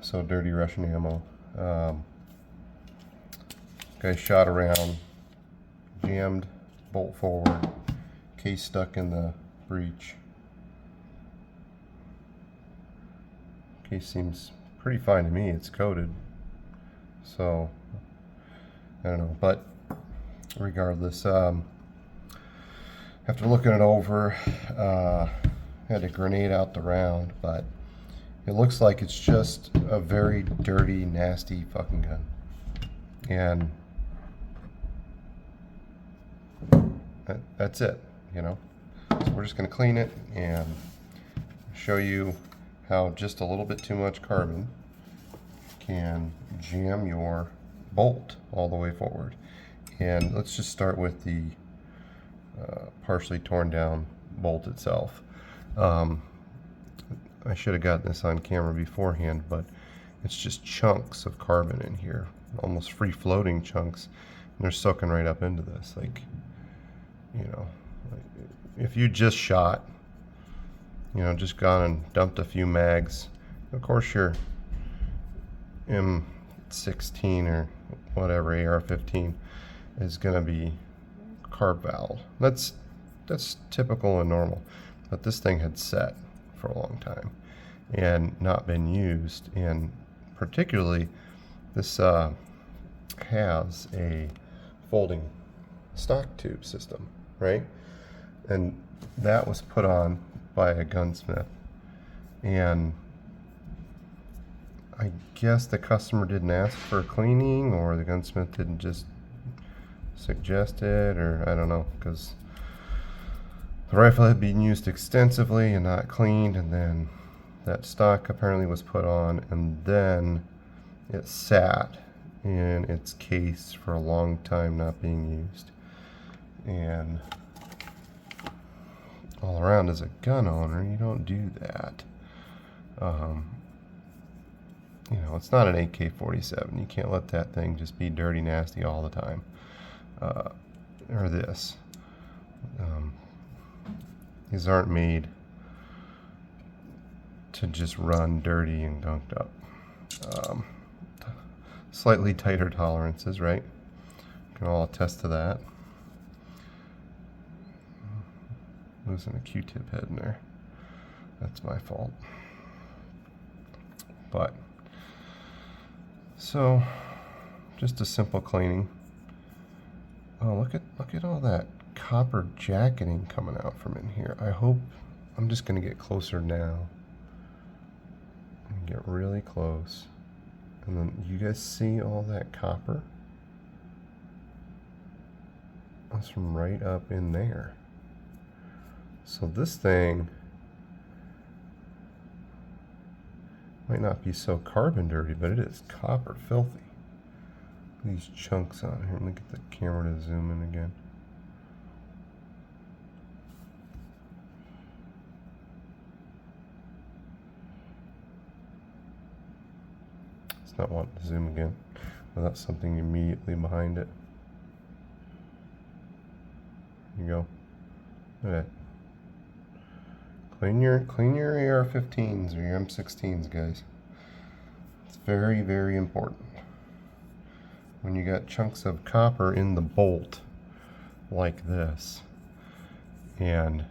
So dirty Russian ammo. Guy shot around, jammed, bolt forward, case stuck in the breech. Case seems pretty fine to me. It's coated, so I don't know. But regardless, after looking it over, had to grenade out the round, but it looks like it's just a very dirty, nasty fucking gun. And that's it, you know. So we're just going to clean it and show you how just a little bit too much carbon can jam your bolt all the way forward. And let's just start with the partially torn down bolt itself. I should have gotten this on camera beforehand, but it's just chunks of carbon in here, almost free floating chunks, and they're soaking right up into this. Like, you know, if you just shot, you know, just gone and dumped a few mags, of course your M16 or whatever AR-15 is going to be carb valve. That's typical and normal, but this thing had set for a long time and not been used, and particularly this has a folding stock tube system, right? And that was put on by a gunsmith, and I guess the customer didn't ask for a cleaning, or the gunsmith didn't just suggest it, or I don't know, because the rifle had been used extensively and not cleaned, and then that stock apparently was put on, and then it sat in its case for a long time not being used. And all around, as a gun owner, you don't do that. You know, it's not an AK-47. You can't let that thing just be dirty, nasty all the time. Or this. These aren't made to just run dirty and gunked up. Slightly tighter tolerances, right? We can all attest to that. Losing a Q-tip head in there. That's my fault. But, so, just a simple cleaning. Oh, look at all that copper jacketing coming out from in here. I hope, I'm just going to get closer now. And get really close. And then you guys see all that copper? That's from right up in there. So this thing might not be so carbon dirty, but it is copper filthy. These chunks on here. Let me get the camera to zoom in again. It's not wanting to zoom again without something immediately behind it. There you go. Look at that. Clean your AR-15s or your M16s, guys. It's very, very important. When you got chunks of copper in the bolt like this. And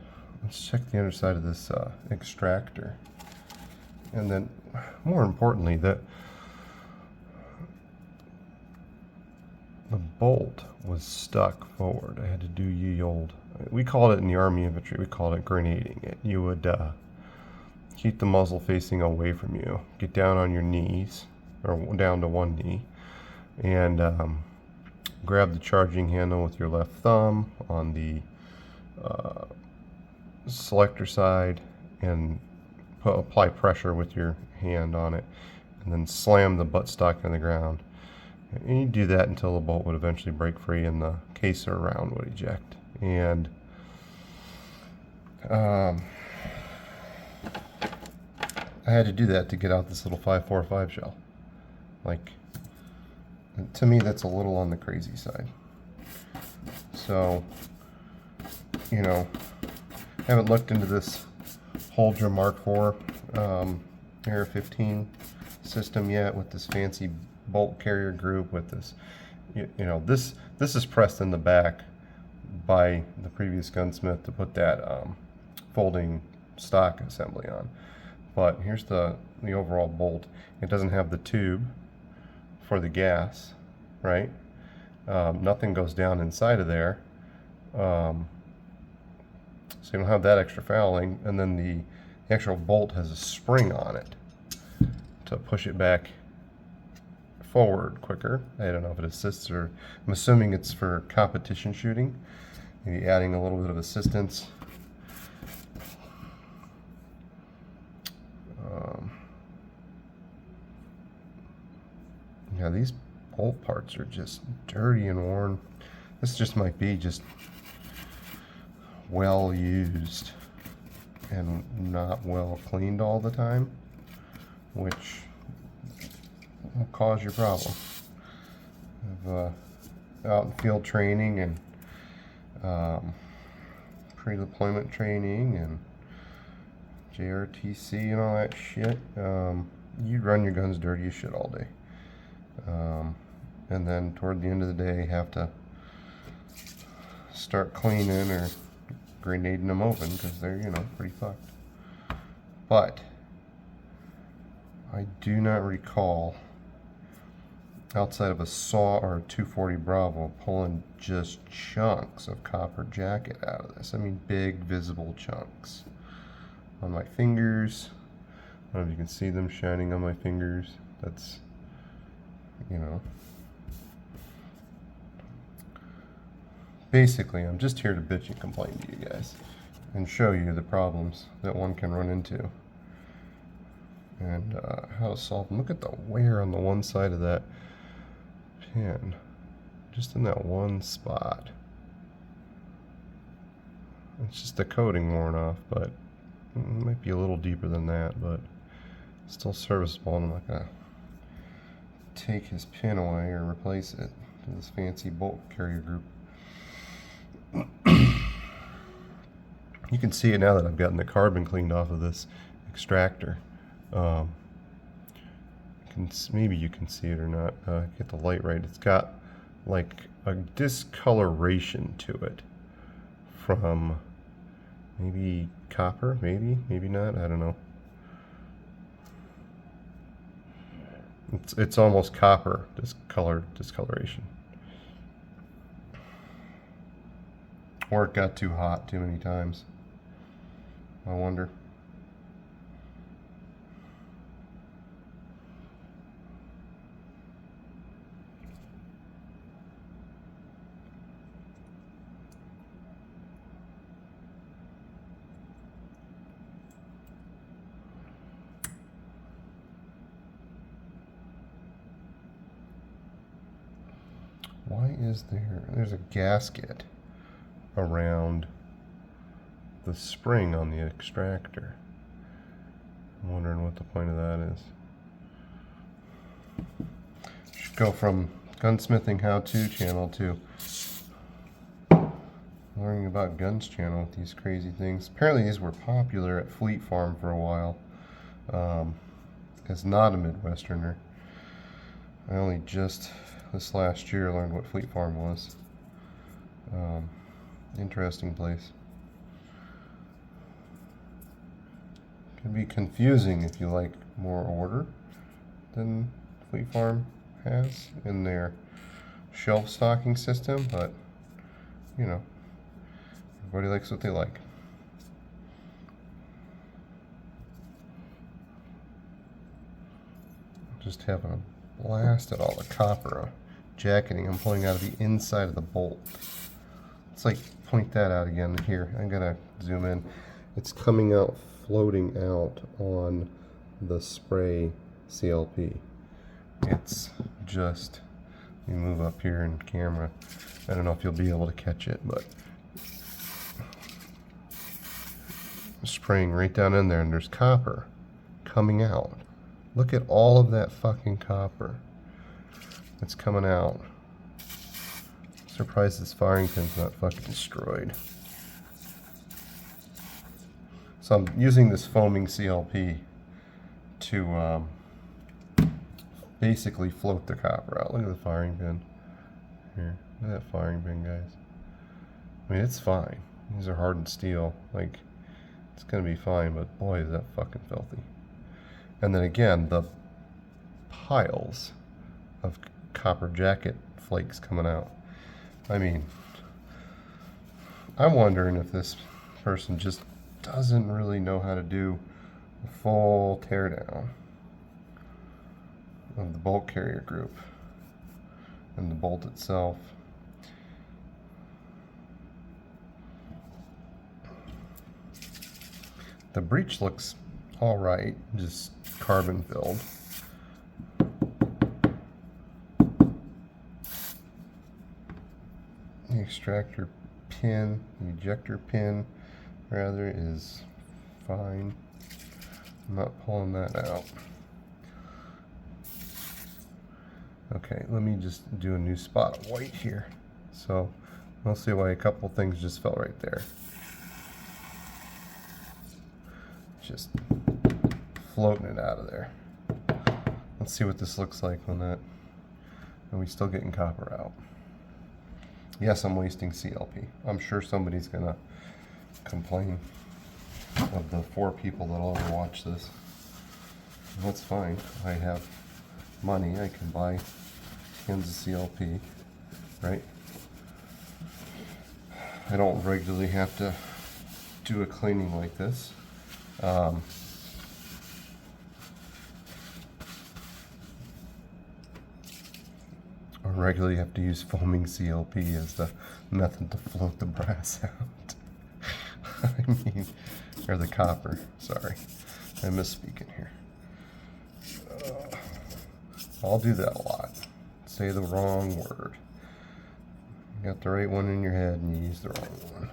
let's check the other side of this extractor. And then, more importantly, the bolt was stuck forward. I had to do ye old. We called it in the Army infantry, we called it grenading it. You would keep the muzzle facing away from you, get down on your knees, or down to one knee, and grab the charging handle with your left thumb on the selector side, and apply pressure with your hand on it, and then slam the buttstock on the ground. And you do that until the bolt would eventually break free and the case or round would eject. And I had to do that to get out this little 5.45 shell. Like, to me, that's a little on the crazy side. So, you know, I haven't looked into this Huldra Mark IV AR-15 system yet with this fancy bolt carrier group with this, you know, this is pressed in the back by the previous gunsmith to put that folding stock assembly on. But here's the overall bolt. It doesn't have the tube for the gas, right? Nothing goes down inside of there. So you don't have that extra fouling, and then the actual bolt has a spring on it to push it back forward quicker. I don't know if it assists, or I'm assuming it's for competition shooting, maybe adding a little bit of assistance. Yeah, these bolt parts are just dirty and worn. This just might be just well used and not well cleaned all the time, which will cause your problem. Of out in field training and pre-deployment training and JRTC and all that shit, you run your guns dirty as shit all day. And then toward the end of the day have to start cleaning or grenading them open because they're, you know, pretty fucked. But I do not recall, outside of a SAW or a 240 Bravo, pulling just chunks of copper jacket out of this. I mean, big visible chunks on my fingers. I don't know if you can see them shining on my fingers. That's, you know, basically I'm just here to bitch and complain to you guys and show you the problems that one can run into and how to solve them. Look at the wear on the one side of that pin, just in that one spot. It's just the coating worn off, but it might be a little deeper than that, but still serviceable. And I'm not gonna take his pin away or replace it to this fancy bolt carrier group. You can see it now that I've gotten the carbon cleaned off of this extractor. Maybe you can see it or not. Get the light right. It's got like a discoloration to it from maybe copper, maybe not. I don't know. It's almost copper discoloration. Or it got too hot too many times. I wonder. Why is there's a gasket around the spring on the extractor? I'm wondering what the point of that is. Should go from gunsmithing how-to channel to learning about guns channel with these crazy things. Apparently these were popular at Fleet Farm for a while. As not a Midwesterner, I only just this last year learned what Fleet Farm was. Interesting place. Can be confusing if you like more order than Fleet Farm has in their shelf stocking system, but you know, everybody likes what they like. Just having a blast at all the copper jacketing I'm pulling out of the inside of the bolt. Let's like point that out again here. I'm gonna zoom in. It's coming out, floating out on the spray CLP. It's just, let me move up here in camera. I don't know if you'll be able to catch it, but spraying right down in there, and there's copper coming out. Look at all of that fucking copper that's coming out. Surprised this firing pin's not fucking destroyed. So I'm using this foaming CLP to basically float the copper out. Look at the firing pin here. Look at that firing pin, guys. I mean, it's fine. These are hardened steel. Like, it's gonna be fine, but boy, is that fucking filthy. And then again, the piles of copper jacket flakes coming out. I mean, I'm wondering if this person just doesn't really know how to do a full teardown of the bolt carrier group and the bolt itself. The breech looks all right, just carbon filled. The extractor pin, the ejector pin rather, is fine. I'm not pulling that out. Okay, let me just do a new spot of white here. So I'll see why a couple things just fell right there. Just floating it out of there. Let's see what this looks like when that, are we still getting copper out? Yes, I'm wasting CLP. I'm sure somebody's gonna complain of the 4 people that'll ever watch this. That's fine. I have money. I can buy cans of CLP, right? I don't regularly have to do a cleaning like this. I regularly have to use foaming CLP as the method to float the brass out. I mean, or the copper, sorry. I'm misspeaking here. I'll do that a lot. Say the wrong word. You got the right one in your head and you use the wrong one.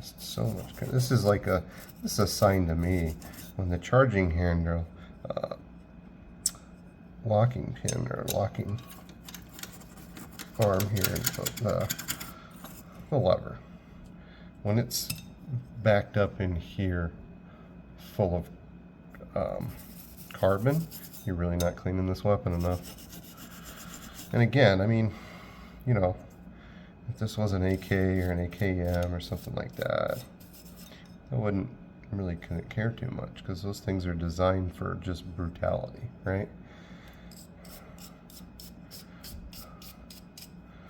Just so much good. This is like a, this is a sign to me when the charging handle locking pin or locking arm here, the lever, when it's backed up in here full of carbon, you're really not cleaning this weapon enough. And again, I mean, you know, if this was an AK or an AKM or something like that, I wouldn't really care too much, because those things are designed for just brutality, right?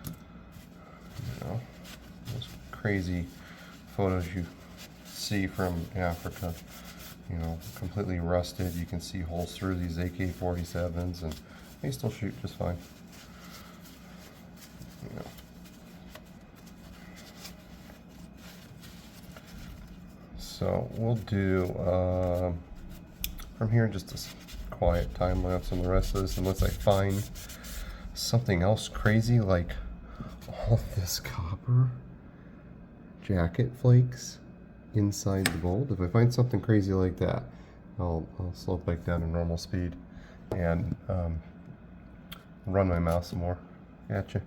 You know, those crazy photos you see from Africa, you know, completely rusted. You can see holes through these AK-47s, and they still shoot just fine. You know. So we'll do from here just a quiet time lapse on the rest of this, unless I find something else crazy like all this copper jacket flakes inside the bolt. If I find something crazy like that, I'll slow it back down to normal speed and run my mouse some more. Gotcha.